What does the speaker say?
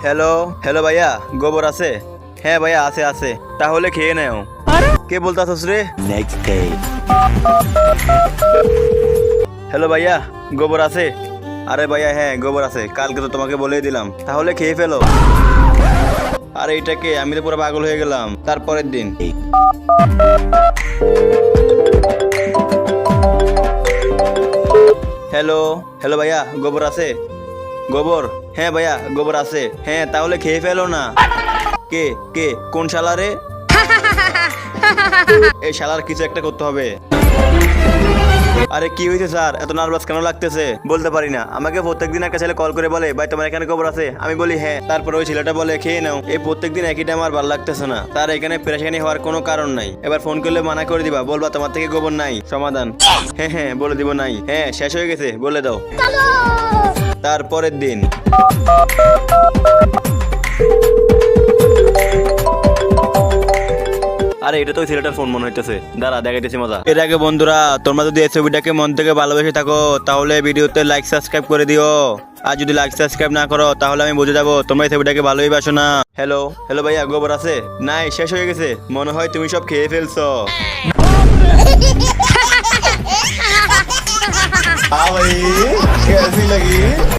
Hello hello ভাইয়া, গোবর আছে? হ্যাঁ ভাইয়া, আছে আছে। তাহলে খেয়ে নেও। কে বলতাছস রে? Next day. হ্যালো ভাইয়া, গোবর আছে? আরে ভাইয়া হ্যাঁ গোবর আছে, কালকে তো তোমাকে বলেই দিলাম। তাহলে খেয়ে ফেলো। আরে এটাকে, আমি তো পুরো পাগল হয়ে গেলাম। তারপরের দিন হ্যালো হ্যালো ভাইয়া, গোবর আছে? গোবর? হ্যাঁ ভাইয়া গোবর আছে। হ্যাঁ তাহলে খেয়ে ফেলো না। কে কে কোন শালারে? এই শালার কিছু একটা করতে হবে। আরে কি হয়েছে স্যার, এত নার্ভাস কেন লাগতেছে? বলতে পারি না। আমাকে প্রত্যেকদিন একটা ছেলে কল করে বলে, ভাই তোমার এখানে গোবর আছে? আমি বলি হ্যাঁ। তারপর ওই ছেলেটা বলে খেয়ে নাও। এই প্রত্যেকদিন একইটা আমার ভালো লাগতেছে না। তার এখানে পেরেশানি হওয়ার কোনো কারণ নাই। এবার ফোন করলে মানা করে দিবা, বলবা তোমার থেকে গোবর নাই। সমাধান? হ্যাঁ হ্যাঁ বলে দিব নাই। হ্যাঁ শেষ হয়ে গেছে, বলে দাও। তারপরের দিন আরে এটা তো ওই ছেলেটার ফোন মনে হইতেছে। দাঁড়া দেখাইতেছি মজা। এর আগে বন্ধুরা, তোমরা যদি এই ছবিটাকে মন থেকে ভালোবেসে থাকো তাহলে ভিডিওতে লাইক সাবস্ক্রাইব করে দিও। আর যদি লাইক সাবস্ক্রাইব না করো তাহলে আমি বুঝে যাবো তোমরা এই ছবিটাকে ভালোই বাসো না। হ্যালো হ্যালো ভাইয়া, গোবর আছে? নাই, শেষ হয়ে গেছে। মনে হয় তুমি সব খেয়ে ফেলছো। हाँ भाई, कैसी लगी?